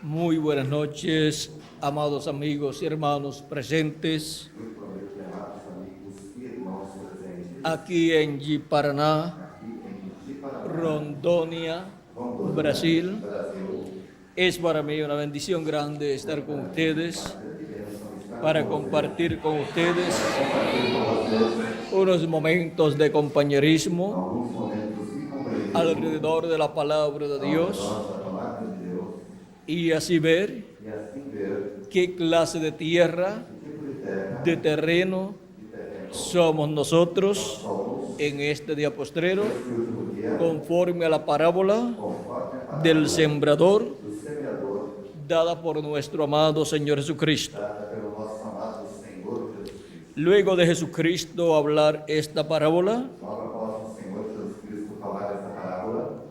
Muy buenas noches, amados amigos y hermanos presentes Muito boa noite, amados amigos e irmãos presentes aquí en Ji-Paraná, aqui em Ji-Paraná, Rondônia, Rondônia, Brasil. Brasil. Es para mí una bendición grande estar con ustedes para compartir con ustedes unos momentos de compañerismo Alguns momentos de compreensão alrededor de la palabra de Dios da palavra de Deus y así ver e assim ver qué clase de tierra, que tipo de terra de terreno somos nosotros en este día postrero, esse último dia, conforme a la parábola conforme a palavra del sembrador do semeador dada por nuestro amado Señor Jesucristo. dada pelo nosso amado Senhor Jesus Cristo. Luego de Jesucristo hablar esta parábola, Logo após o Senhor Jesus Cristo falar essa parábola,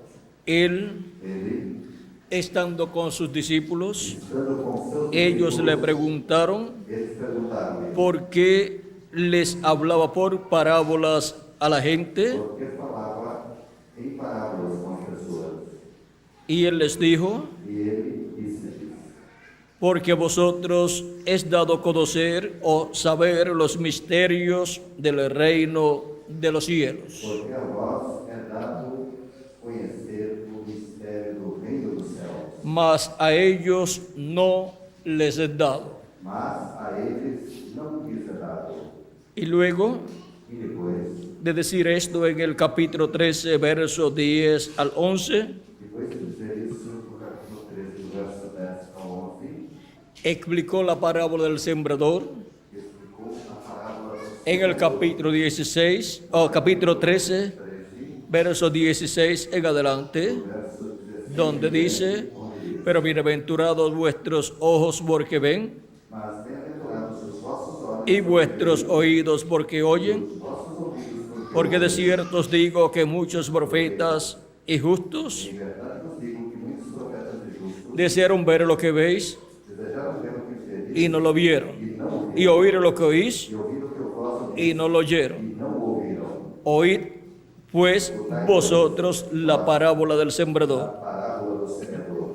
Él, ele, estando con sus discípulos, estando com seus ellos le discípulos, preguntaron eles perguntaram por qué les hablaba por parábolas a la gente, porque falava em parábolas com as pessoas. y Él les dijo: E ele disse: porque a vosotros es dado conocer o saber los misterios del reino de los cielos, porque a vós é dado conhecer o mistério do reino dos céus, mas a ellos no les es dado. mas a eles não lhes é dado. Y luego E depois, de decir esto en el capítulo 13, verso 10 al 11, depois de dizer isso, no capítulo 13, do verso 10 ao 11, explicó la parábola del sembrador. explicou a parábola do En el capítulo 16, o capítulo 13, 13, verso 16 en adelante, verso 16, donde dice: pero bienaventurados vuestros ojos porque ven, mas bem-aventurados os vossos olhos, y vuestros oídos porque oyen, os vossos ouvidos, porque de cierto os digo que muchos profetas y justos em verdade vos digo que muitos profetas e justos desearon ver lo que veis desejaram ver o que vedes y no lo vieron, e não y oír lo que oís e ouvir o que vós ouvís y no lo e oyeron. não ouviram. Oíd pues vosotros la parábola del sembrador. Parábola do semeador.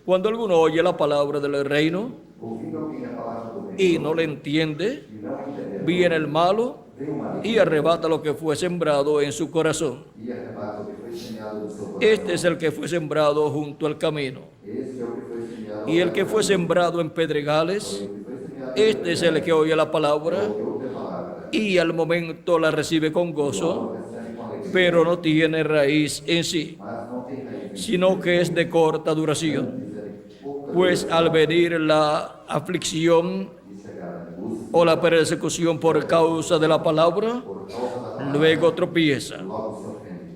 Cuando alguno oye la palabra del reino Ouvindo alguém a palavra do reino y no le entiende, e não entendendo, viene el malo vem o maligno y arrebata lo que fue sembrado en su corazón. e arrebata o que foi semeado no seu coração. Este es el que fue sembrado junto al camino. Esse é o que foi semeado. Y el que fue sembrado en pedregales, O que foi semeado este es el que oye la palabra que ouve a palavra. y al momento la recibe con gozo, Recebe com alegria, pero no tiene raíz en sí, mas não tem raiz. sino que es de corta duración. Pouca Pues al venir la aflicción e chegar a angústia o la persecución por causa de la palabra, por causa da luego tropieza. logo se ofende.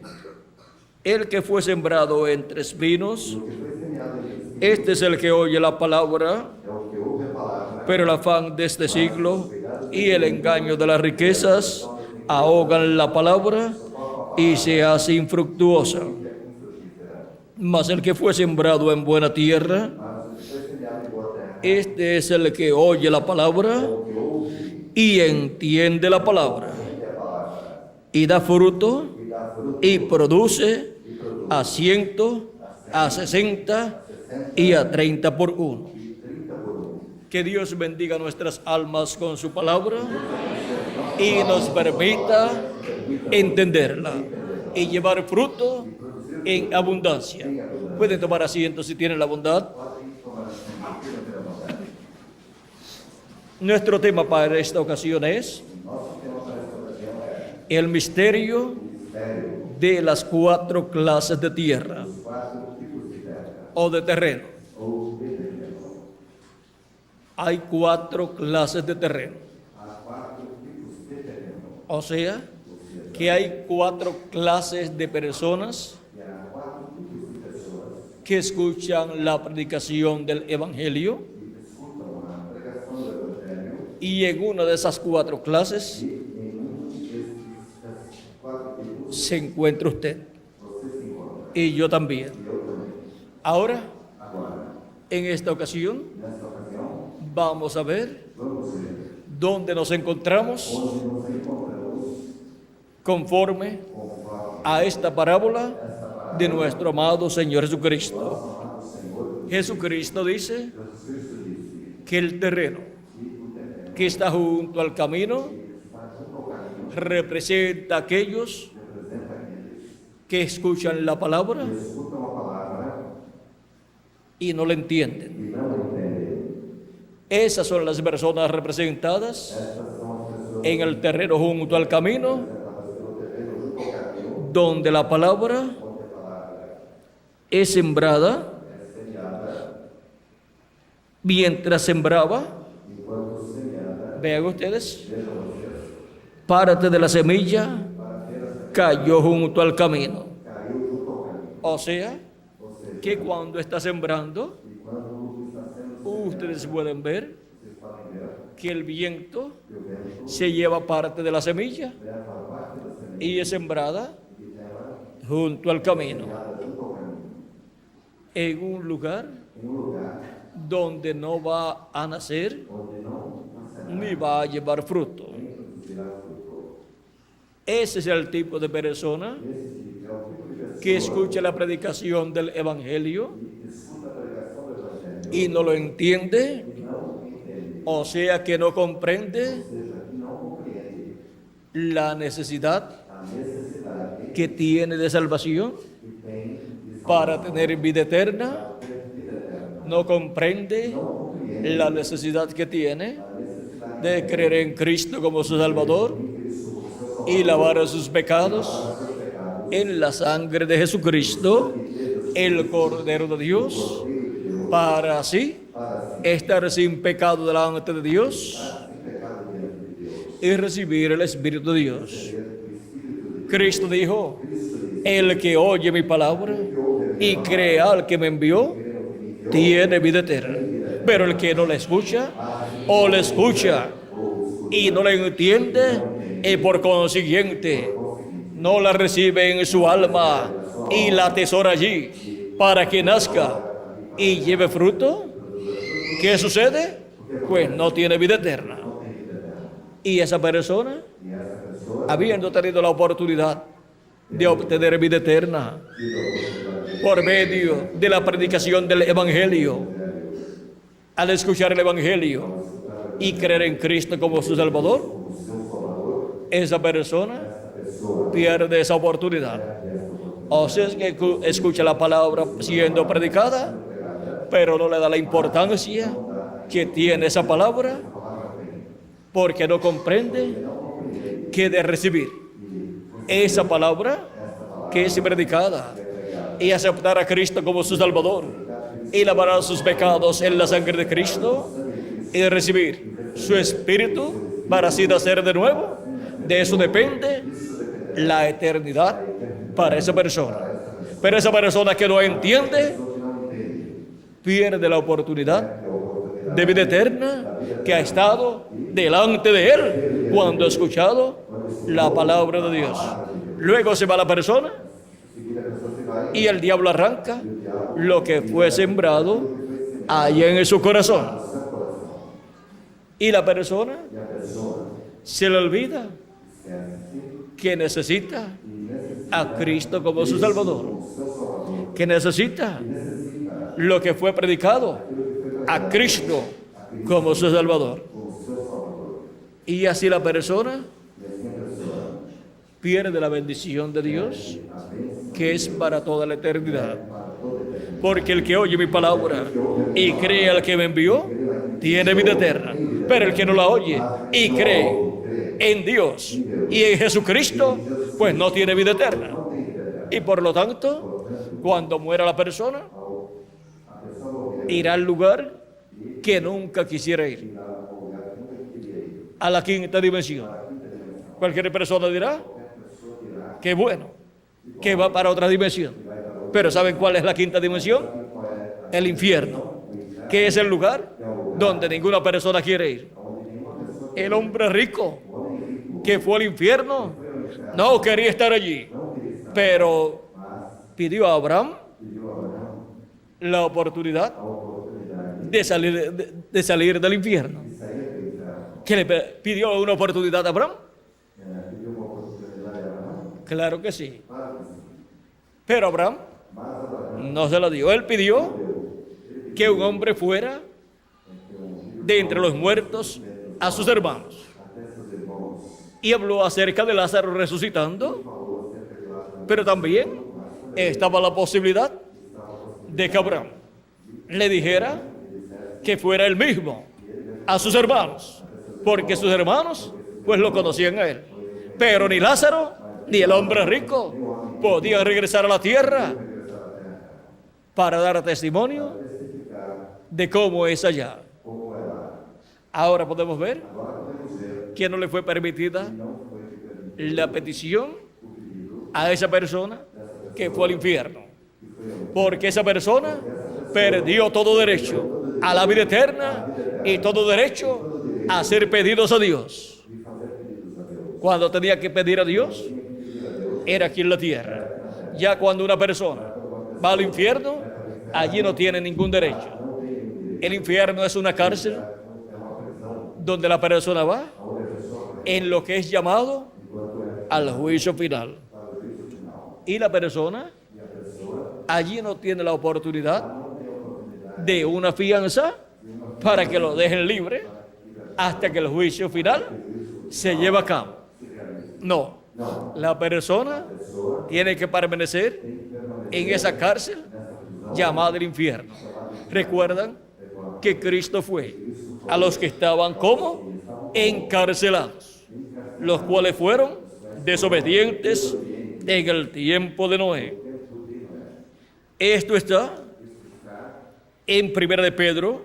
El que fue sembrado entre espinos, O que foi semeado em espírito este es el que oye la palabra, é o que ouve a palavra, pero el afán de este siglo y el engaño de las riquezas ahogan la palabra y se hace infructuosa. Mas el que fue sembrado en buena tierra, mas o que foi semeado em boa terra este es el que oye la palabra é o que ouve y entiende la palabra, a palavra y da fruto e dá fruto y produce a 100, a 60 y a 30 por uno. e 30 por 1. Que Dios bendiga nuestras almas con su palabra y nos permita entenderla y llevar fruto en abundancia. Pueden tomar asiento si tienen la bondad. Nuestro tema para esta ocasión es el misterio de las 4 clases de tierra o de terreno. Hay 4 clases de terreno. O sea, que hay 4 clases de personas que escuchan la predicación del Evangelio, y en una de esas 4 clases se encuentra usted y yo también. Ahora, en esta ocasión, vamos a ver dónde nos encontramos conforme a esta parábola de nuestro amado Señor Jesucristo. Jesucristo dice que el terreno que está junto al camino representa a aquellos que escuchan la palabra y no la entienden. Esas son las personas representadas en el terreno junto al camino, donde la palabra es sembrada. Mientras sembraba, vean ustedes, parte de la semilla cayó junto al camino. O sea, que cuando está sembrando, ustedes pueden ver que el viento se lleva parte de la semilla y es sembrada junto al camino, en un lugar donde no va a nacer ni va a llevar fruto. Ese es el tipo de persona que escucha la predicación del Evangelio y no lo entiende, o sea que no comprende la necesidad que tiene de salvación para tener vida eterna. No comprende la necesidad que tiene de creer en Cristo como su Salvador y lavar sus pecados en la sangre de Jesucristo, el Cordero de Dios, para así estar sin pecado delante de Dios y recibir el Espíritu de Dios. Cristo dijo: el que oye mi palabra y cree al que me envió, tiene vida eterna. Pero el que no la escucha, o la escucha y no la entiende, y por consiguiente no la recibe en su alma y la atesora allí para que nazca y lleve fruto, ¿qué sucede? Pues no tiene vida eterna. Y esa persona, habiendo tenido la oportunidad de obtener vida eterna por medio de la predicación del Evangelio, al escuchar el Evangelio y creer en Cristo como su Salvador, esa persona pierde esa oportunidad. O sea, es que escucha la palabra siendo predicada, pero no le da la importancia que tiene esa palabra, porque no comprende que de recibir esa palabra que es predicada y aceptar a Cristo como su Salvador y lavar sus pecados en la sangre de Cristo y de recibir su Espíritu para así nacer de nuevo, de eso depende la eternidad para esa persona. Pero esa persona que no entiende pierde la oportunidad de vida eterna que ha estado delante de él cuando ha escuchado la palabra de Dios. Luego se va la persona y el diablo arranca lo que fue sembrado allá en su corazón. Y la persona se le olvida que necesita a Cristo como su Salvador, que necesita lo que fue predicado, a Cristo como su Salvador. Y así la persona pierde la bendición de Dios, que es para toda la eternidad. Porque el que oye mi palabra y cree al que me envió, tiene vida eterna. Pero el que no la oye y cree en Dios y en Jesucristo, pues no tiene vida eterna. Y por lo tanto, cuando muera la persona, irá al lugar que nunca quisiera ir, a la quinta dimensión. Cualquier persona dirá que bueno, que va para otra dimensión. Pero ¿saben cuál es la quinta dimensión? El infierno, que es el lugar donde ninguna persona quiere ir. El hombre rico que fue al infierno no quería estar allí, pero pidió a Abraham la oportunidad de salir del infierno. ¿Que le pidió una oportunidad a Abraham? Claro que sí. Pero Abraham no se la dio. Él pidió que un hombre fuera de entre los muertos a sus hermanos. Y habló acerca de Lázaro resucitando, pero también estaba la posibilidad de que Abraham le dijera que fuera él mismo a sus hermanos, porque sus hermanos pues lo conocían a él. Pero ni Lázaro ni el hombre rico podían regresar a la tierra para dar testimonio de cómo es allá. Ahora podemos ver que no le fue permitida la petición a esa persona que fue al infierno, porque esa persona perdió todo derecho a la vida eterna y todo derecho a hacer pedidos a Dios. Cuando tenía que pedir a Dios era aquí en la tierra. Ya cuando una persona va al infierno, allí no tiene ningún derecho. El infierno es una cárcel donde la persona va en lo que es llamado al juicio final. Y la persona allí no tiene la oportunidad de una fianza para que lo dejen libre hasta que el juicio final se lleve a cabo. No, la persona tiene que permanecer en esa cárcel llamada el infierno. ¿Recuerdan que Cristo fue a los que estaban como encarcelados, los cuales fueron desobedientes en el tiempo de Noé? Esto está en 1 de Pedro,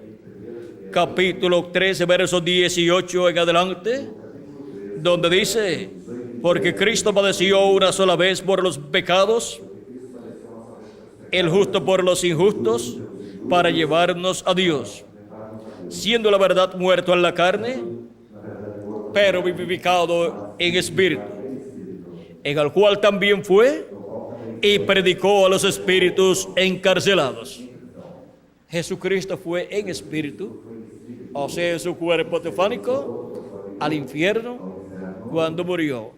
capítulo 13, versos 18 en adelante, donde dice: porque Cristo padeció una sola vez por los pecados, el justo por los injustos, para llevarnos a Dios, siendo la verdad muerto en la carne, pero vivificado en espíritu, en el cual también fue y predicó a los espíritus encarcelados. Jesucristo fue en espíritu, o sea, en su cuerpo teofánico, al infierno cuando murió,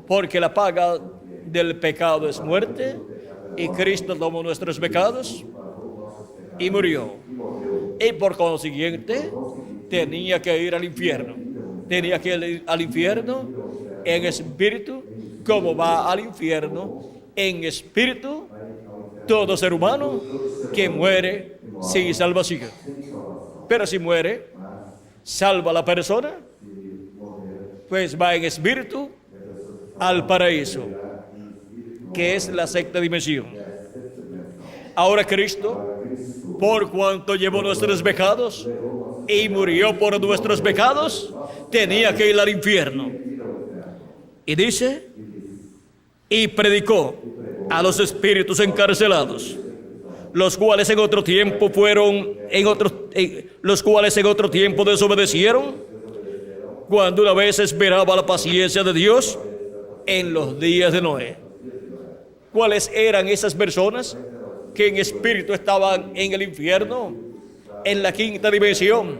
porque la paga del pecado es muerte, y Cristo tomó nuestros pecados y murió, y por consiguiente tenía que ir al infierno. Tenía que ir al infierno en espíritu, como va al infierno en espíritu todo ser humano que muere sin salvación. Pero si muere, salva a la persona, pues va en espíritu al paraíso, que es la sexta dimensión. Ahora Cristo, por cuanto llevó nuestros pecados y murió por nuestros pecados, tenía que ir al infierno. Y dice: y predicó a los espíritus encarcelados, los cuales en otro tiempo desobedecieron, cuando una vez esperaba la paciencia de Dios en los días de Noé. ¿Cuáles eran esas personas que en espíritu estaban en el infierno, en la quinta dimensión,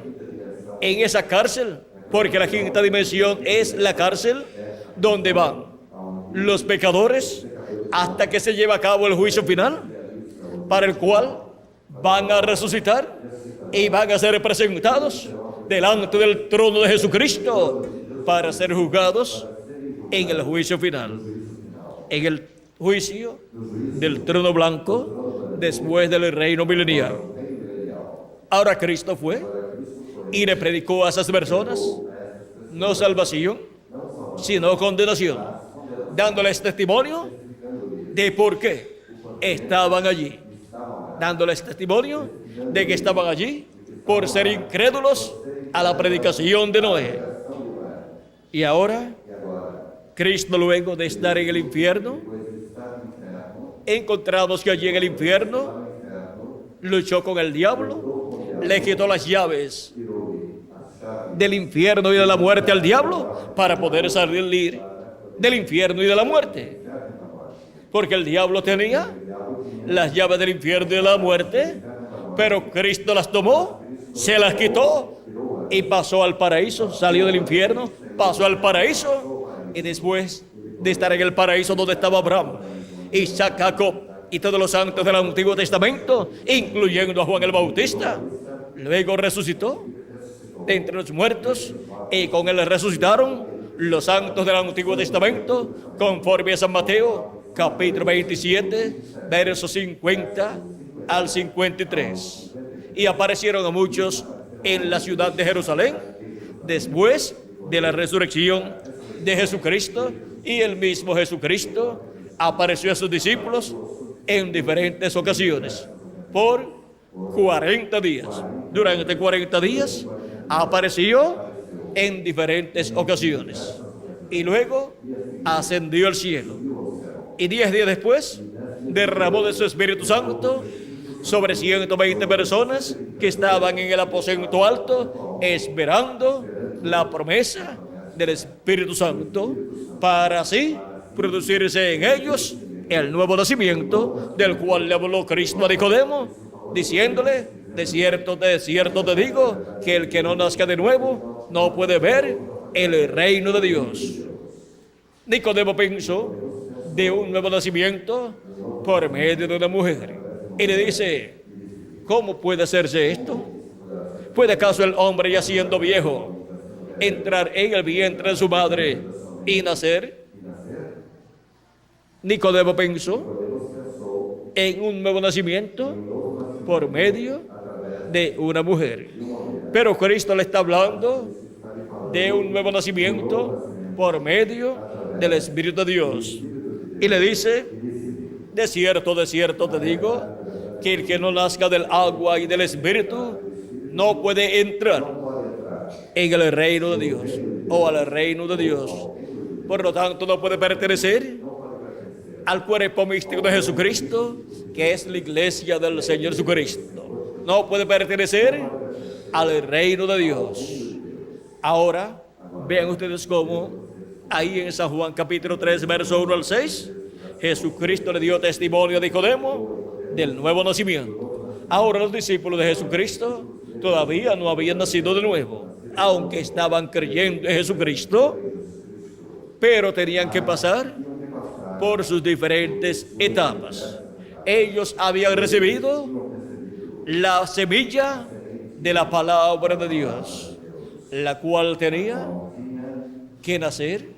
en esa cárcel? Porque la quinta dimensión es la cárcel donde van los pecadores hasta que se lleve a cabo el juicio final, para el cual van a resucitar y van a ser presentados delante del trono de Jesucristo para ser juzgados en el juicio final, en el juicio del trono blanco después del reino milenial. Ahora Cristo fue y le predicó a esas personas no salvación, sino condenación, dándoles testimonio de por qué estaban allí, dándoles testimonio de que estaban allí por ser incrédulos a la predicación de Noé. Y ahora Cristo, luego de estar en el infierno, encontramos que allí en el infierno luchó con el diablo, le quitó las llaves del infierno y de la muerte al diablo para poder salir del infierno y de la muerte, porque el diablo tenía las llaves del infierno y de la muerte, pero Cristo las tomó, se las quitó y pasó al paraíso. Salió del infierno, pasó al paraíso, y después de estar en el paraíso donde estaba Abraham, Isaac, Jacob y todos los santos del Antiguo Testamento, incluyendo a Juan el Bautista. Luego resucitó de entre los muertos y con él resucitaron los santos del Antiguo Testamento, conforme a San Mateo, capítulo 27, versos 50 al 53. Y aparecieron a muchos en la ciudad de Jerusalén después de la resurrección de Jesucristo, y el mismo Jesucristo apareció a sus discípulos en diferentes ocasiones por 40 días. Durante 40 días apareció en diferentes ocasiones y luego ascendió al cielo, y 10 días después derramó de su Espíritu Santo sobre 120 personas que estaban en el aposento alto esperando la promesa del Espíritu Santo, para así producirse en ellos el nuevo nacimiento, del cual le habló Cristo a Nicodemo, diciéndole: de cierto te digo, que el que no nazca de nuevo no puede ver el reino de Dios. Nicodemo pensó de un nuevo nacimiento por medio de una mujer, y le dice: ¿cómo puede hacerse esto? ¿Puede acaso el hombre, ya siendo viejo, entrar en el vientre de su madre y nacer? Nicodemo pensó en un nuevo nacimiento por medio de una mujer, pero Cristo le está hablando de un nuevo nacimiento por medio del Espíritu de Dios, y le dice: de cierto te digo, que el que no nazca del agua y del Espíritu no puede entrar en el reino de Dios, o al reino de Dios. Por lo tanto, no puede pertenecer al cuerpo místico de Jesucristo, que es la iglesia del Señor Jesucristo. No puede pertenecer al reino de Dios. Ahora, vean ustedes cómo ahí en San Juan capítulo 3, verso 1 al 6, Jesucristo le dio testimonio a Nicodemo del nuevo nacimiento. Ahora los discípulos de Jesucristo todavía no habían nacido de nuevo, aunque estaban creyendo en Jesucristo, pero tenían que pasar por sus diferentes etapas. Ellos habían recibido la semilla de la palabra de Dios, la cual tenía que nacer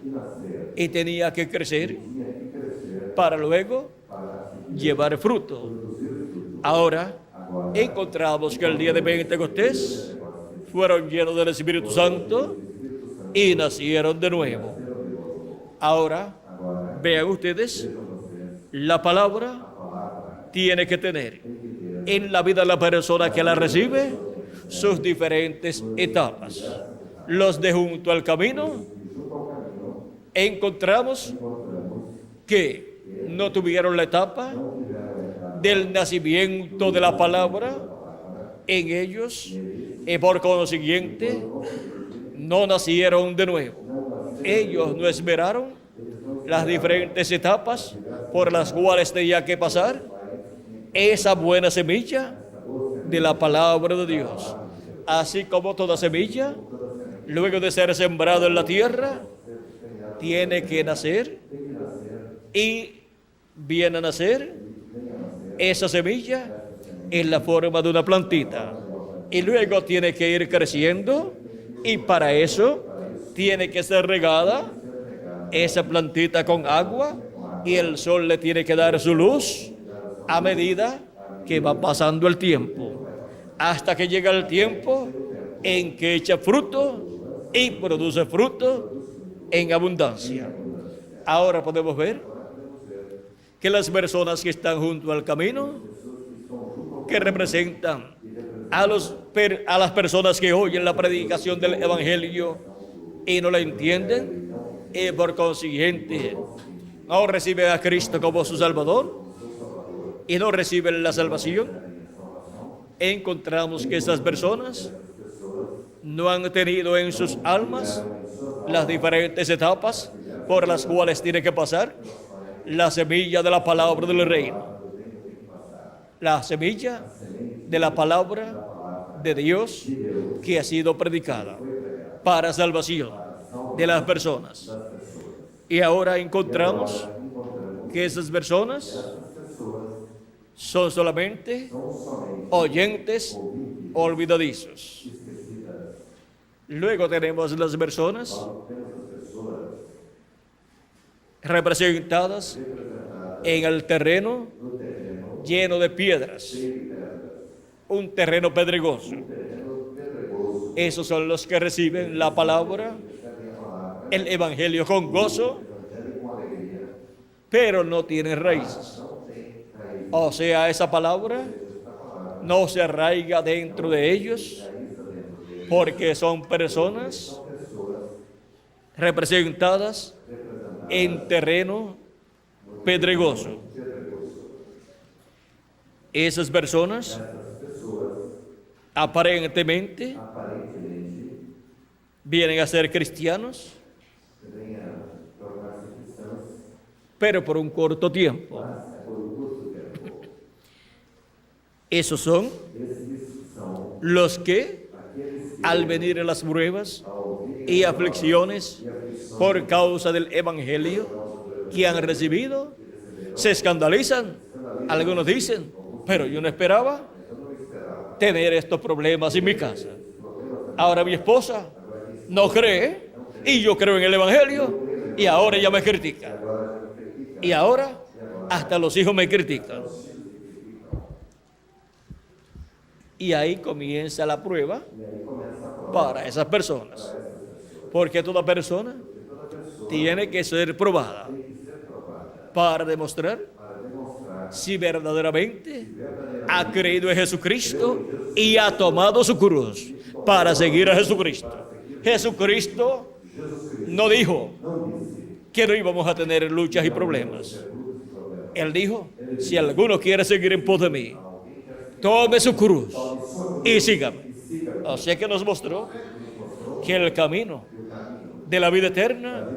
y tenía que crecer para luego llevar fruto. Ahora encontramos que el día de Pentecostés fueron llenos del Espíritu Santo y nacieron de nuevo. Ahora vean ustedes, la palabra tiene que tener en la vida de la persona que la recibe sus diferentes etapas. Los de junto al camino encontramos que no tuvieron la etapa del nacimiento de la palabra en ellos, y por consiguiente no nacieron de nuevo. Ellos no esperaron las diferentes etapas por las cuales tenía que pasar esa buena semilla de la palabra de Dios. Así como toda semilla, luego de ser sembrado en la tierra, tiene que nacer, y viene a nacer esa semilla en la forma de una plantita, y luego tiene que ir creciendo, y para eso tiene que ser regada esa plantita con agua, y el sol le tiene que dar su luz a medida que va pasando el tiempo, hasta que llega el tiempo en que echa fruto y produce fruto en abundancia. Ahora podemos ver que las personas que están junto al camino, que representan a las personas que oyen la predicación del Evangelio y no la entienden, y por consiguiente no reciben a Cristo como su Salvador y no reciben la salvación, encontramos que esas personas no han tenido en sus almas las diferentes etapas por las cuales tiene que pasar la semilla de la palabra del reino, la semilla de la palabra de Dios que ha sido predicada para salvación de las personas. Y ahora encontramos que esas personas son solamente são somente oyentes ouvintes olvidadizos. esquecidas. Luego tenemos las personas Quando temos as pessoas representadas representadas en el terreno no terreno lleno de piedras, cheio de pedras, un terreno pedregoso. terreno pedregoso, Esos son los que reciben la palabra, recebem a palavra, el evangelio con gozo, evangelho com alegria, pero no tienen raíces. não tem raiz. O sea, esa palabra Esta palavra no se arraiga dentro de ellos raiz dentro deles. porque son personas São pessoas representadas representadas en terreno pedregoso. pedregoso. Esas personas Essas pessoas aparentemente aparentemente vienen a ser cristianos, vêm a tornar-se cristãos, pero por un corto tiempo. mas é por um curto tempo. Esos son Esses são los que, aqueles que, al venir a las pruebas ao ouvirem y aflicciones e aflições por causa del evangelio que han recibido, se escandalizan. Algunos dicen, pero yo no esperaba eu não esperava. tener estos problemas en mi casa. Ahora mi esposa no cree y yo creo en el evangelio y ahora ella me critica. Agora já me critica. Y ahora hasta los hijos me critican. Y ahí comienza la prueba E aí começa a prova para esas personas. Porque toda persona tiene que ser probada tem que ser provada para demostrar para demonstrar si verdaderamente ha creído en Jesucristo y ha tomado su cruz para seguir a Jesucristo. Jesucristo no dijo que no íbamos a tener luchas y problemas. Él dijo, si alguno quiere seguir en pos de mí, tome su cruz y sígame. O sea que nos mostró que el camino de la vida eterna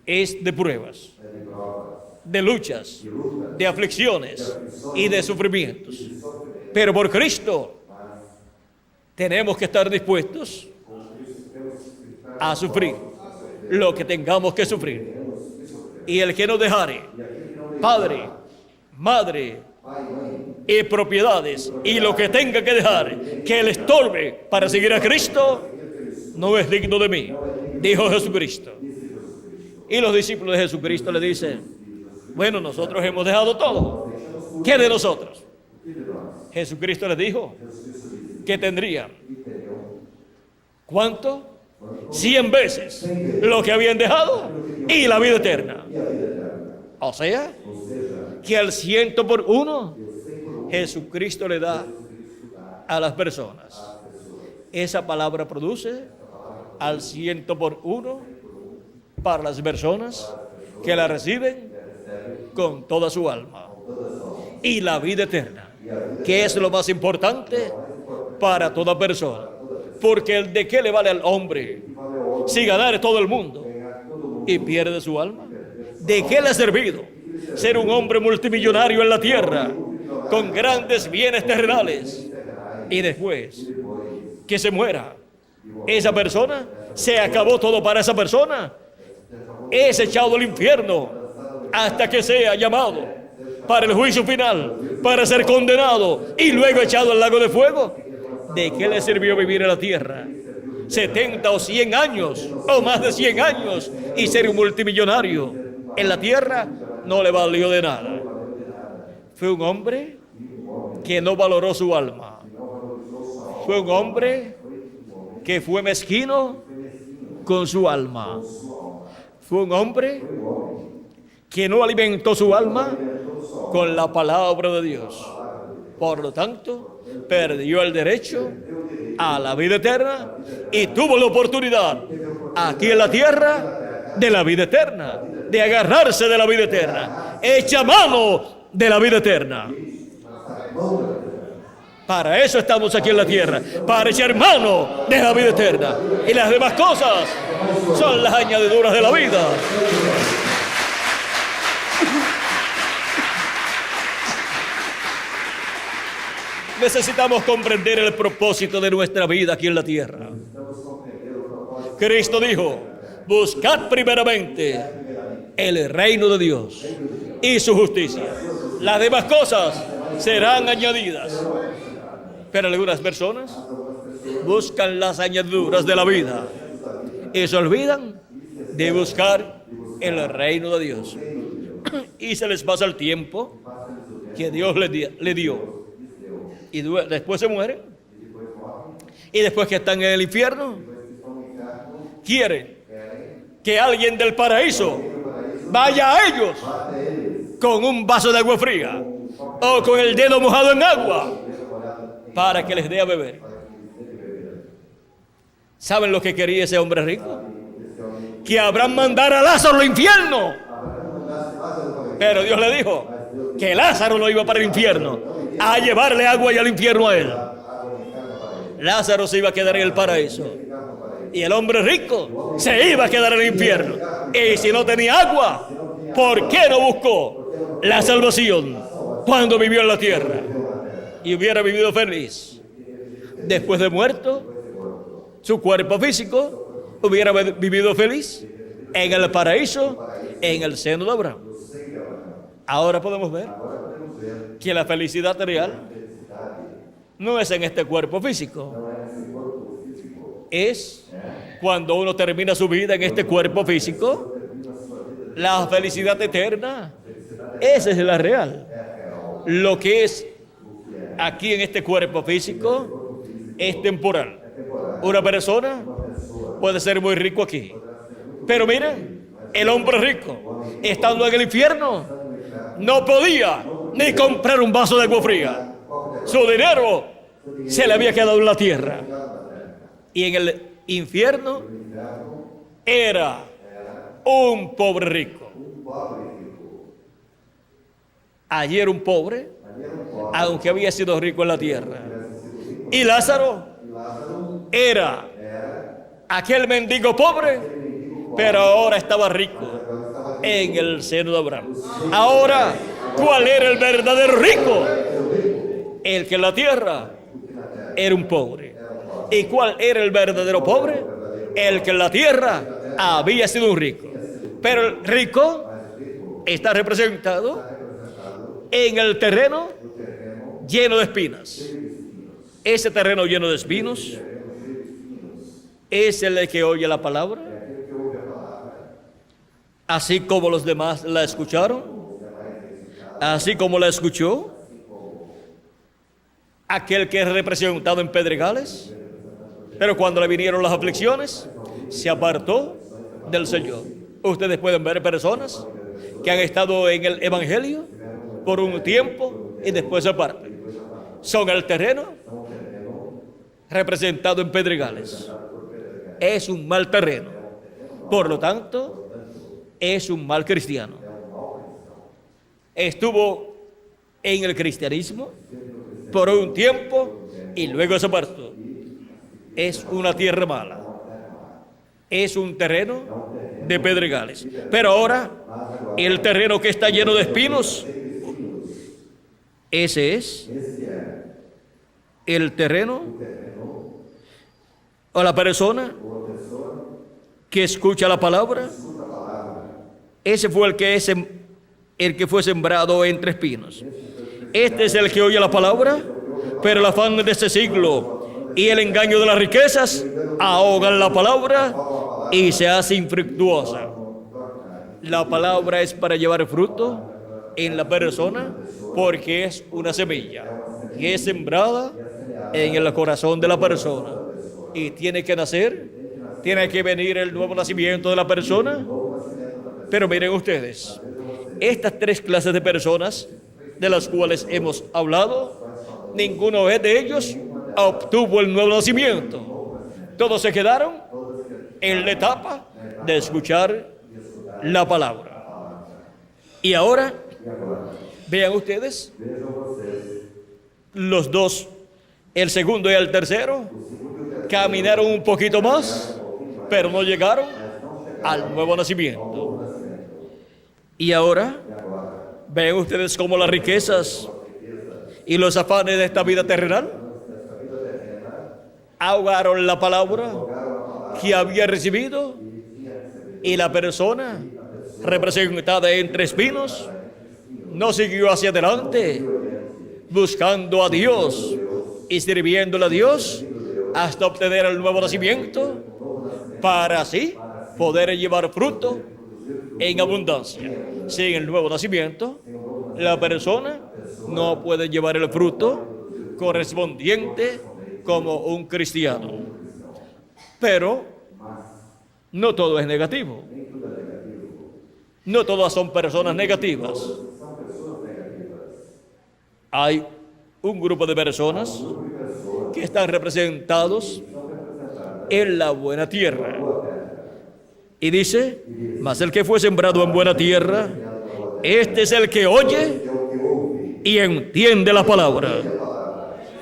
es de pruebas, é de provas, de luchas, de aflicciones y de sufrimientos. Pero por Cristo tenemos que estar dispuestos a sufrir lo que tengamos que sufrir. Y el que nos dejare padre, madre y propiedades y lo que tenga que dejar que le estorbe para seguir a Cristo no es digno de mí, dijo Jesucristo. Y los discípulos de Jesucristo le dicen, bueno, nosotros hemos dejado todo, ¿qué de nosotros? Jesucristo les dijo que tendrían ¿cuánto? 100 veces lo que habían dejado y la vida eterna. O sea, que al 100 por 1 Jesucristo le da a las personas. Esa palabra produce al 100 por 1 para las personas que la reciben con toda su alma. Y la vida eterna, que es lo más importante para toda persona. Porque ¿de qué le vale al hombre si ganar todo el mundo y pierde su alma? ¿De qué le ha servido ser un hombre multimillonario en la tierra con grandes bienes terrenales y después que se muera esa persona? Se acabó todo para esa persona. Es echado al infierno hasta que sea llamado para el juicio final, para ser condenado y luego echado al lago de fuego. ¿De qué le sirvió vivir en la tierra 70 o 100 años o más de 100 años y ser un multimillonario en la tierra? No le valió de nada. Fue un hombre que no valoró su alma. Fue un hombre que fue mezquino con su alma. Fue un hombre que no alimentó su alma con la palabra de Dios. Por lo tanto, perdió el derecho a la vida eterna y tuvo la oportunidad aquí en la tierra de la vida eterna, de agarrarse de la vida eterna. Echa mano de la vida eterna. Para eso estamos aquí en la tierra, para echar mano de la vida eterna. Y las demás cosas son las añadiduras de la vida. Necesitamos comprender el propósito de nuestra vida aquí en la tierra. Cristo dijo, buscad primeramente el reino de Dios y su justicia, Las demás cosas serán añadidas. Pero algunas personas buscan las añadiduras de la vida y se olvidan de buscar el reino de Dios. Y se les pasa el tiempo que Dios le dio. Y después se mueren. Y después que están en el infierno, quieren que alguien del paraíso vaya a ellos con un vaso de agua fría o con el dedo mojado en agua para que les dé a beber. ¿Saben lo que quería ese hombre rico? Que Abraham mandara a Lázaro al infierno. Pero Dios le dijo que Lázaro no iba para el infierno a llevarle agua y al infierno a él. Lázaro se iba a quedar en el paraíso y el hombre rico se iba a quedar en el infierno. Y si no tenía agua, ¿por qué no buscó la salvación cuando vivió en la tierra? Y hubiera vivido feliz. Después de muerto, su cuerpo físico hubiera vivido feliz en el paraíso, en el seno de Abraham. Ahora podemos ver que la felicidad real no es en este cuerpo físico. Es cuando uno termina su vida en este cuerpo físico. La felicidad eterna, esa es la real. Lo que es aquí en este cuerpo físico es temporal. Una persona puede ser muy rico aquí, pero miren, el hombre rico, estando en el infierno, no podía ni comprar un vaso de agua fría. Su dinero se le había quedado en la tierra. Y en el infierno era un pobre rico. Allí era un pobre, aunque había sido rico en la tierra. Y Lázaro era aquel mendigo pobre, pero ahora estaba rico en el seno de Abraham. Ahora, ¿cuál era el verdadero rico? El que en la tierra era un pobre. ¿Y cuál era el verdadero pobre? El que en la tierra había sido un rico. Pero el rico está representado en el terreno lleno de espinas. Ese terreno lleno de espinos es el que oye la palabra, así como los demás la escucharon, así como la escuchó aquel que es representado en pedregales, pero cuando le vinieron las aflicciones, se apartó del Señor. Ustedes pueden ver personas que han estado en el Evangelio por un tiempo y después se apartan. Son el terreno representado en pedregales. Es un mal terreno. Por lo tanto, es un mal cristiano. Estuvo en el cristianismo por un tiempo y luego se apartó. Es una tierra mala. Es un terreno de pedregales. Pero ahora, el terreno que está lleno de espinos, ese es el terreno o la persona que escucha la palabra. Ese fue el que fue sembrado entre espinos. Este es el que oye la palabra, pero el afán de este siglo y el engaño de las riquezas ahogan la palabra y se hace infructuosa. La palabra es para llevar fruto en la persona porque es una semilla que es sembrada en el corazón de la persona y tiene que nacer, tiene que venir el nuevo nacimiento de la persona. Pero miren ustedes, estas tres clases de personas de las cuales hemos hablado, ninguno de ellos obtuvo el nuevo nacimiento. Todos se quedaron en la etapa de escuchar la palabra. Y ahora, vean ustedes, los dos, el segundo y el tercero, caminaron un poquito más, pero no llegaron al nuevo nacimiento. Y ahora, ven ustedes cómo las riquezas y los afanes de esta vida terrenal ahogaron la palabra que había recibido, y la persona representada entre espinos no siguió hacia adelante, buscando a Dios y sirviéndole a Dios hasta obtener el nuevo nacimiento, para así poder llevar fruto en abundancia. Sin el nuevo nacimiento, la persona no puede llevar el fruto correspondiente como un cristiano. Pero no todo es negativo. No todas son personas negativas. Hay un grupo de personas que están representados en la buena tierra. Y dice, mas el que fue sembrado en buena tierra, este es el que oye y entiende la palabra.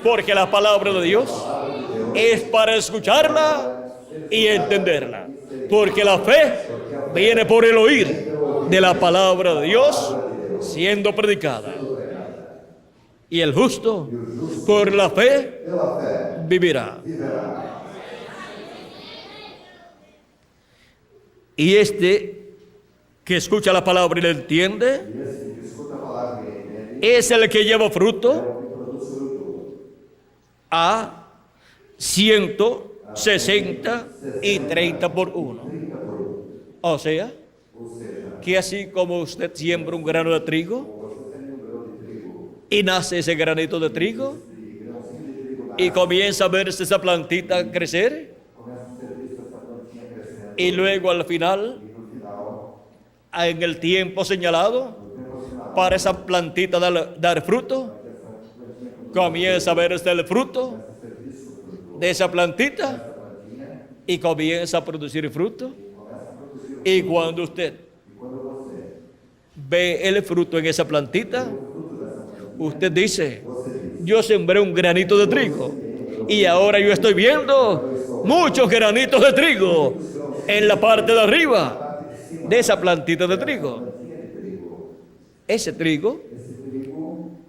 Porque la palabra de Dios es para escucharla y entenderla. Porque la fe viene por el oír de la palabra de Dios siendo predicada. Y el justo por la fe vivirá. Y este que escucha la palabra y la entiende es el que lleva fruto a 160 y 30 por 1. O sea, que así como usted siembra un grano de trigo y nace ese granito de trigo y comienza a verse esa plantita crecer, y luego al final, en el tiempo señalado para esa plantita dar fruto, comienza a verse el fruto de esa plantita y comienza a producir fruto. Y cuando usted ve el fruto en esa plantita, usted dice, yo sembré un granito de trigo y ahora yo estoy viendo muchos granitos de trigo en la parte de arriba de esa plantita de trigo. Ese trigo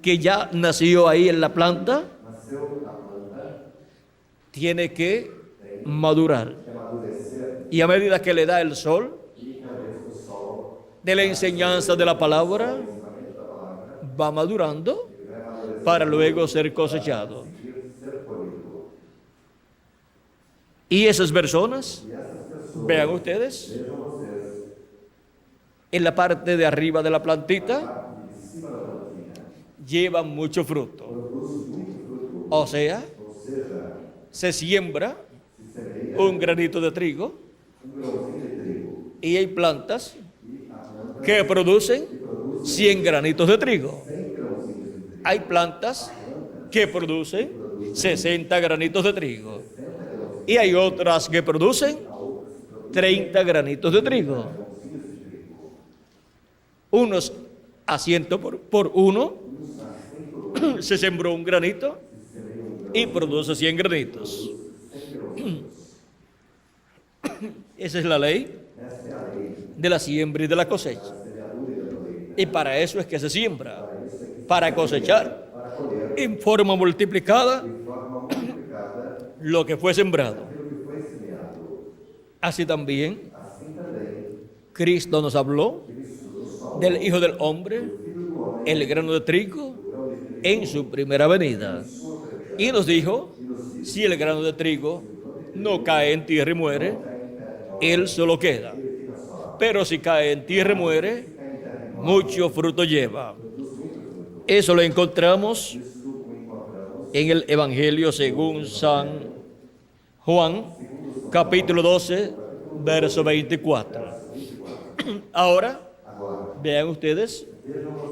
que ya nació ahí en la planta tiene que madurar, y a medida que le da el sol de la enseñanza de la palabra, va madurando para luego ser cosechado. Y esas personas, vean ustedes, en la parte de arriba de la plantita llevan mucho fruto. O sea, se siembra un granito de trigo y hay plantas que producen 100 granitos de trigo. Hay plantas que producen 60 granitos de trigo. Y hay otras que producen 30 granitos de trigo. Unos a 100 por uno se sembró un granito y produce 100 granitos. Esa es la ley de la siembra y de la cosecha. Y para eso es que se siembra, para cosechar en forma multiplicada lo que fue sembrado. Así también Cristo nos habló del Hijo del Hombre, el grano de trigo, en su primera venida. Y nos dijo, si el grano de trigo no cae en tierra y muere, él solo queda. Pero si cae en tierra y muere, mucho fruto lleva. Eso lo encontramos en el Evangelio según San Juan, capítulo 12, verso 24. Ahora, vean ustedes,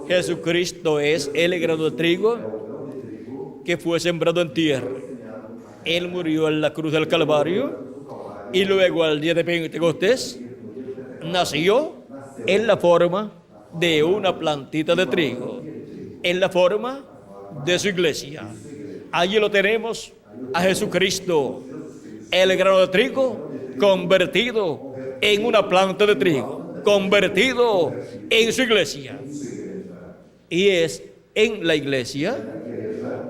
Jesucristo es el grano de trigo que fue sembrado en tierra. Él murió en la cruz del Calvario y luego al día de Pentecostés nació en la forma de una plantita de trigo, en la forma de su iglesia. Allí lo tenemos a Jesucristo, el grano de trigo convertido en una planta de trigo, convertido en su iglesia. Y es en la iglesia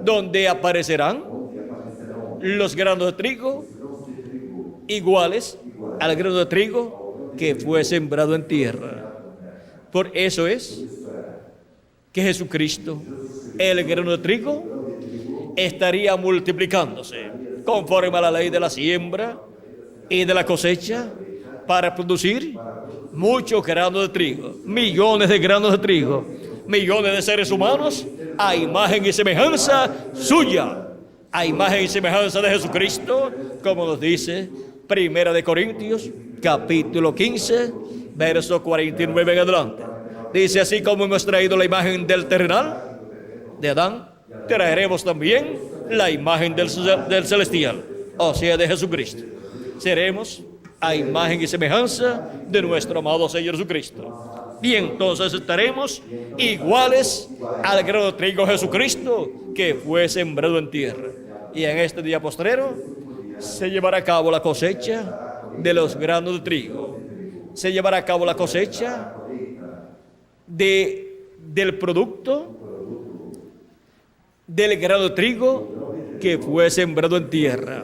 donde aparecerán los granos de trigo iguales al grano de trigo que fue sembrado en tierra. Por eso es que Jesucristo, el grano de trigo, estaría multiplicándose conforme a la ley de la siembra y de la cosecha para producir muchos granos de trigo, millones de granos de trigo, millones de seres humanos a imagen y semejanza suya, a imagen y semejanza de Jesucristo, como nos dice Primera de Corintios, capítulo 15, verso 49 en adelante. Dice: así como hemos traído la imagen del terrenal, de Adán, traeremos también la imagen del celestial, o sea, de Jesucristo. Seremos a imagen y semejanza de nuestro amado Señor Jesucristo. Y entonces estaremos iguales al grano de trigo Jesucristo que fue sembrado en tierra. Y en este día postrero se llevará a cabo la cosecha de los granos de trigo. Se llevará a cabo la cosecha del producto del grano de trigo que fue sembrado en tierra.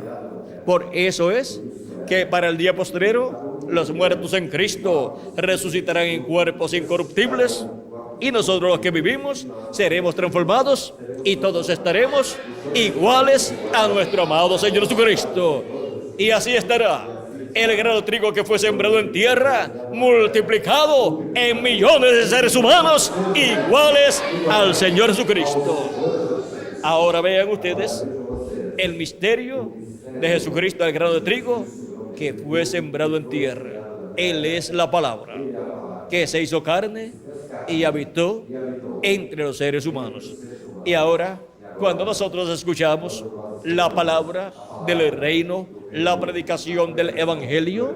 Por eso es que para el día postrero los muertos en Cristo resucitarán en cuerpos incorruptibles, y nosotros los que vivimos seremos transformados y todos estaremos iguales a nuestro amado Señor Jesucristo. Y así estará el grano de trigo que fue sembrado en tierra multiplicado en millones de seres humanos iguales al Señor Jesucristo. Ahora vean ustedes el misterio de Jesucristo, el grano de trigo que fue sembrado en tierra. Él es la palabra que se hizo carne y habitó entre los seres humanos. Y ahora, cuando nosotros escuchamos la palabra del reino, la predicación del evangelio,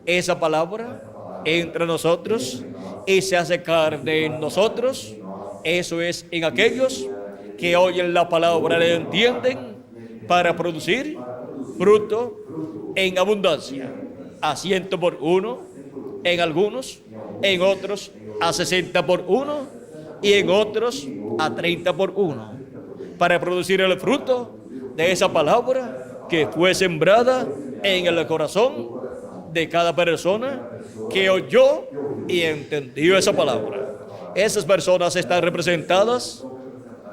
esa palabra entra en nosotros y se hace carne en nosotros. Eso es en aquellos que oyen la palabra, le entienden, para producir fruto en abundancia, a 100 por uno, en algunos, en otros a 60 por uno y en otros a 30 por uno, para producir el fruto de esa palabra que fue sembrada en el corazón de cada persona que oyó y entendió esa palabra. Esas personas están representadas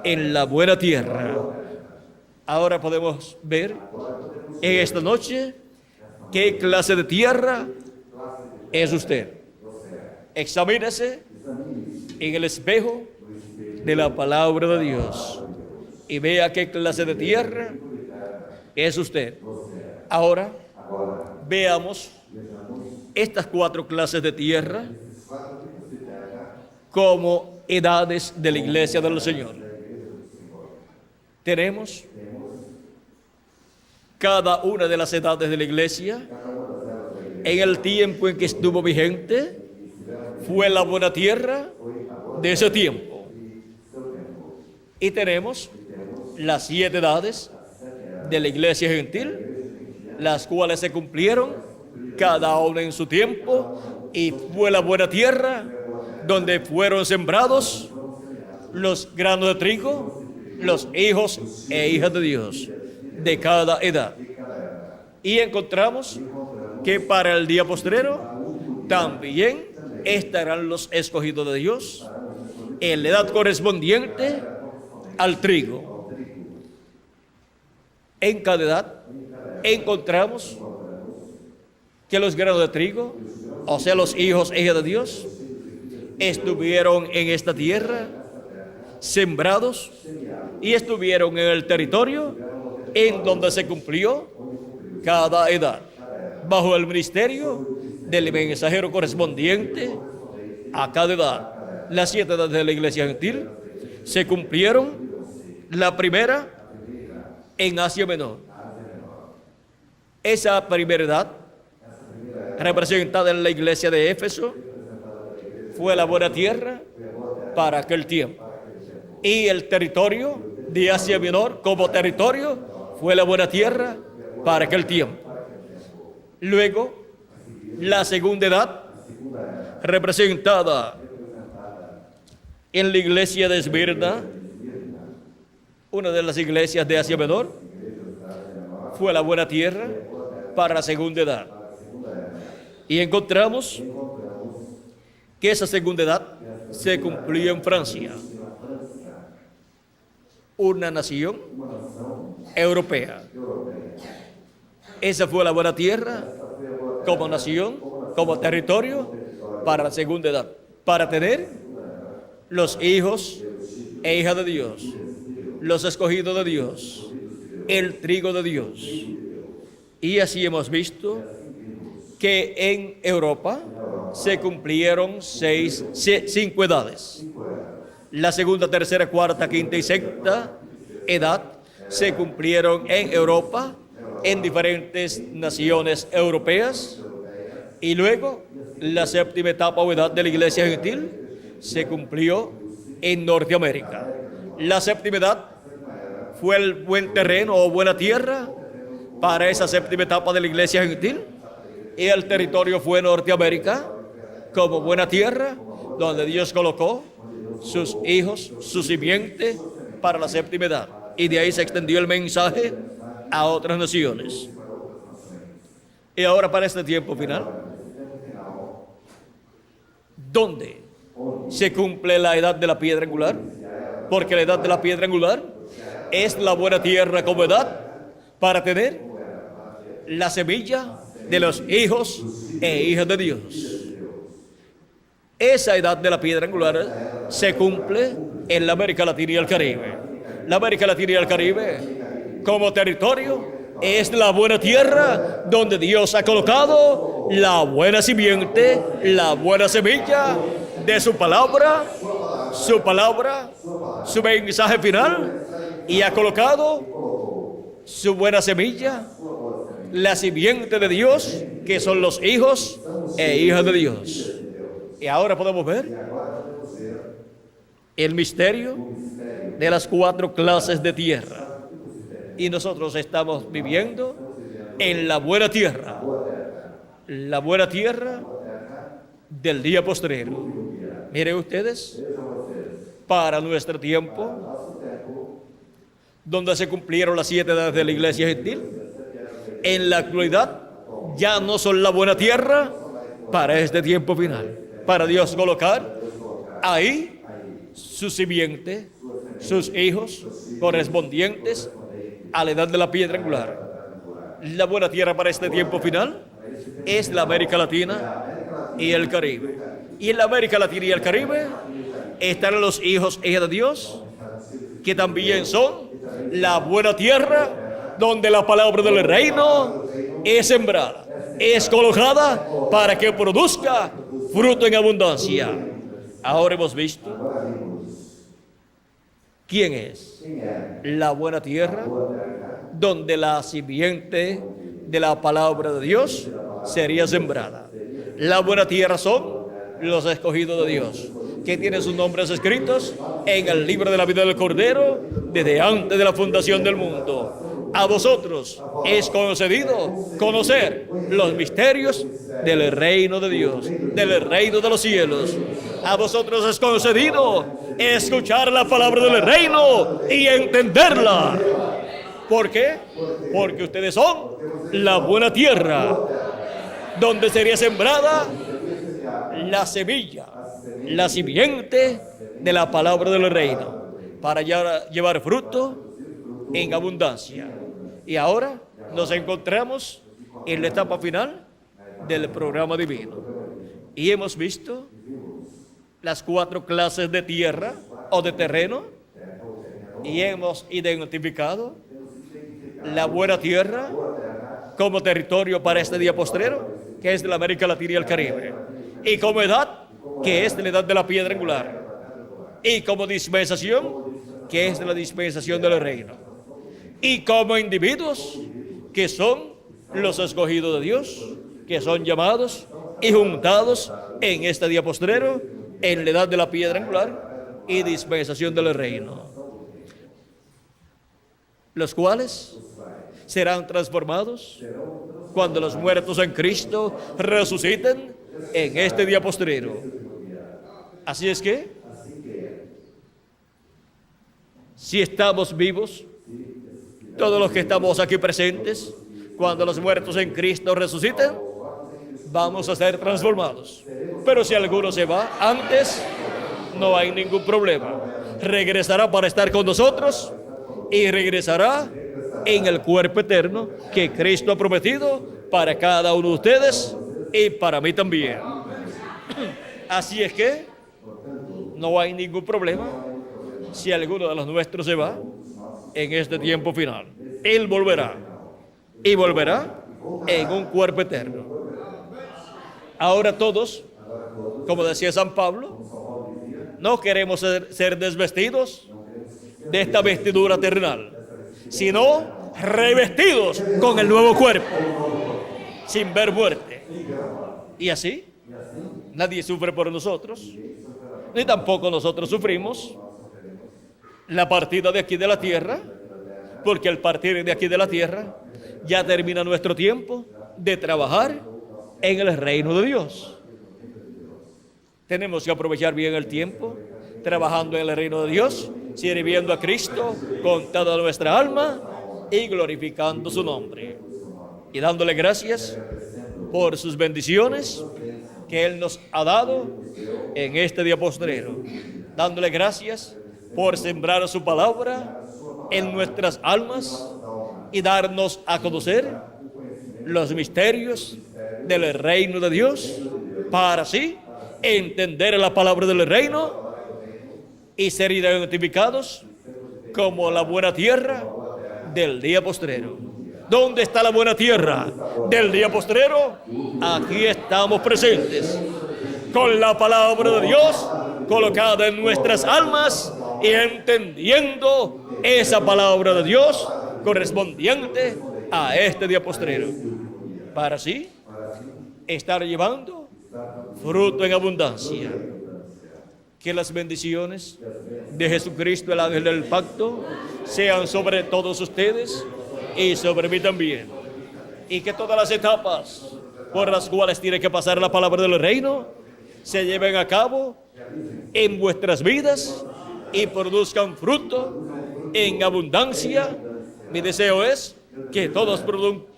en la buena tierra. Ahora podemos ver en esta noche qué clase de tierra es usted. Examínese en el espejo de la palabra de Dios y vea qué clase de tierra es usted. Ahora veamos estas 4 clases de tierra como edades de la iglesia del Señor. Tenemos cada una de las edades de la iglesia. En el tiempo en que estuvo vigente, fue la buena tierra de ese tiempo. Y tenemos las 7 edades de la iglesia gentil, las cuales se cumplieron cada una en su tiempo, y fue la buena tierra donde fueron sembrados los granos de trigo, los hijos e hijas de Dios de cada edad. Y encontramos que para el día postrero también estarán los escogidos de Dios en la edad correspondiente al trigo. En cada edad encontramos que los granos de trigo, o sea, los hijos e hijas de Dios, estuvieron en esta tierra sembrados y estuvieron en el territorio en donde se cumplió cada edad, bajo el ministerio del mensajero correspondiente a cada edad. Las 7 edades de la iglesia gentil se cumplieron. La primera en Asia Menor. Esa primera edad, representada en la iglesia de Éfeso, fue la buena tierra para aquel tiempo. Y el territorio de Asia Menor como territorio fue la buena tierra para aquel tiempo. Luego, la segunda edad, representada en la iglesia de Esmirna, una de las iglesias de Asia Menor, fue la buena tierra para la segunda edad. Y encontramos que esa segunda edad se cumplió en Francia, una nación europea. Esa fue la buena tierra como nación, como territorio para la segunda edad, para tener los hijos e hijas de Dios, los escogidos de Dios, el trigo de Dios. Y así hemos visto que en Europa se cumplieron 5 edades. La segunda, tercera, cuarta, quinta y sexta edad se cumplieron en Europa, en diferentes naciones europeas. Y luego la séptima etapa o edad de la iglesia gentil se cumplió en Norteamérica. La séptima edad fue el buen terreno o buena tierra para esa séptima etapa de la iglesia gentil, y el territorio fue Norteamérica como buena tierra donde Dios colocó sus hijos, su simiente para la séptima edad, y de ahí se extendió el mensaje a otras naciones. Y ahora para este tiempo final, ¿dónde se cumple la edad de la piedra angular? Porque la edad de la piedra angular es la buena tierra como edad para tener la semilla de los hijos e hijas de Dios. Esa edad de la piedra angular se cumple en la América Latina y el Caribe. La América Latina y el Caribe como territorio es la buena tierra donde Dios ha colocado la buena simiente, la buena semilla de su palabra, su mensaje final, y ha colocado su buena semilla, la simiente de Dios, que son los hijos e hijas de Dios. Y ahora podemos ver el misterio de las 4 clases de tierra. Y nosotros estamos viviendo en la buena tierra del día postrero. Miren ustedes, para nuestro tiempo, donde se cumplieron las 7 edades de la iglesia gentil, en la actualidad ya no son la buena tierra para este tiempo final, para Dios colocar ahí su simiente, sus hijos correspondientes a la edad de la piedra angular. La buena tierra para este tiempo final es la América Latina y el Caribe. Y en la América Latina y el Caribe están los hijos e hijas de Dios, que también son la buena tierra donde la palabra del reino es sembrada, es colocada para que produzca fruto en abundancia. Ahora hemos visto quién es la buena tierra donde la simiente de la palabra de Dios sería sembrada. La buena tierra son los escogidos de Dios, que tienen sus nombres escritos en el libro de la vida del Cordero desde antes de la fundación del mundo. A vosotros es concedido conocer los misterios del reino de Dios, del reino de los cielos. A vosotros es concedido escuchar la palabra del reino y entenderla. ¿Por qué? Porque ustedes son la buena tierra donde sería sembrada la semilla, la simiente de la palabra del reino, para llevar fruto en abundancia. Y ahora nos encontramos en la etapa final del programa divino. Y hemos visto las 4 clases de tierra o de terreno, y hemos identificado la buena tierra como territorio para este día postrero, que es de la América Latina y el Caribe, y como edad, que es de la edad de la piedra angular, y como dispensación, que es de la dispensación del reino, y como individuos, que son los escogidos de Dios, que son llamados y juntados en este día postrero, en la edad de la piedra angular y dispensación del reino, los cuales serán transformados cuando los muertos en Cristo resuciten en este día postrero. Así es que, si estamos vivos, todos los que estamos aquí presentes, cuando los muertos en Cristo resuciten, vamos a ser transformados. Pero si alguno se va antes, no hay ningún problema. Regresará para estar con nosotros y regresará en el cuerpo eterno que Cristo ha prometido para cada uno de ustedes y para mí también. Así es que no hay ningún problema si alguno de los nuestros se va en este tiempo final. Él volverá y volverá en un cuerpo eterno. Ahora todos, como decía San Pablo, no queremos ser desvestidos de esta vestidura terrenal, sino revestidos con el nuevo cuerpo, sin ver muerte. Y así, nadie sufre por nosotros, ni tampoco nosotros sufrimos la partida de aquí de la tierra, porque al partir de aquí de la tierra ya termina nuestro tiempo de trabajar en el reino de Dios. Tenemos que aprovechar bien el tiempo trabajando en el reino de Dios, sirviendo a Cristo con toda nuestra alma y glorificando su nombre y dándole gracias por sus bendiciones que Él nos ha dado en este día postrero, dándole gracias por sembrar su palabra en nuestras almas y darnos a conocer los misterios del reino de Dios, para así entender la palabra del reino y ser identificados como la buena tierra del día postrero. ¿Dónde está la buena tierra del día postrero? Aquí estamos presentes, con la palabra de Dios colocada en nuestras almas y entendiendo esa palabra de Dios correspondiente a este día postrero, para así estar llevando fruto en abundancia. Que las bendiciones de Jesucristo, el ángel del pacto, sean sobre todos ustedes y sobre mí también. Y que todas las etapas por las cuales tiene que pasar la palabra del reino se lleven a cabo en vuestras vidas y produzcan fruto en abundancia. Mi deseo es que todos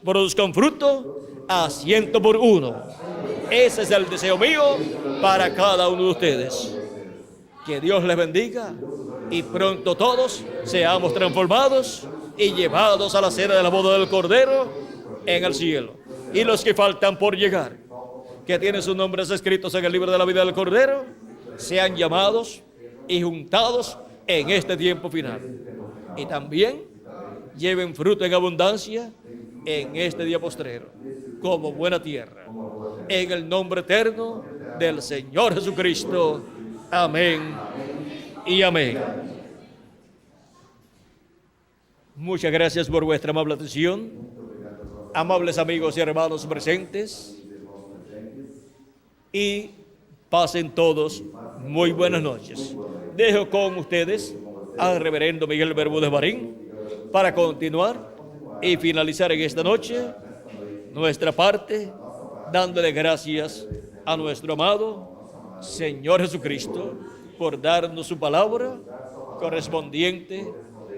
produzcan fruto a 100%. Ese es el deseo mío para cada uno de ustedes. Que Dios les bendiga y pronto todos seamos transformados y llevados a la cena de la boda del Cordero en el cielo. Y los que faltan por llegar, que tienen sus nombres escritos en el libro de la vida del Cordero, sean llamados y juntados en este tiempo final. Y también lleven fruto en abundancia en este día postrero, como buena tierra. En el nombre eterno del Señor Jesucristo. Amén y amén. Muchas gracias por vuestra amable atención. Amables amigos y hermanos presentes. Y pasen todos muy buenas noches. Dejo con ustedes al reverendo Miguel Bermúdez Marín para continuar y finalizar en esta noche nuestra parte, dándole gracias a nuestro amado Señor Jesucristo por darnos su palabra correspondiente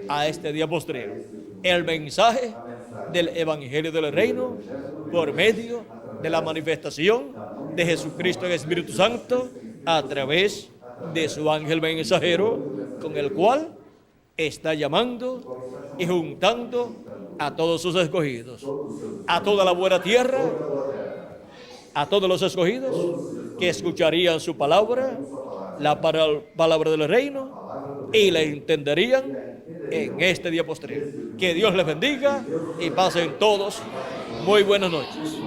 a este día postrero, el mensaje del Evangelio del Reino por medio de la manifestación de Jesucristo en el Espíritu Santo a través de su ángel mensajero, con el cual está llamando y juntando a todos sus escogidos, a toda la buena tierra, a todos los escogidos que escucharían su palabra, la palabra del reino, y la entenderían en este día postrero. Que Dios les bendiga y pasen todos muy buenas noches.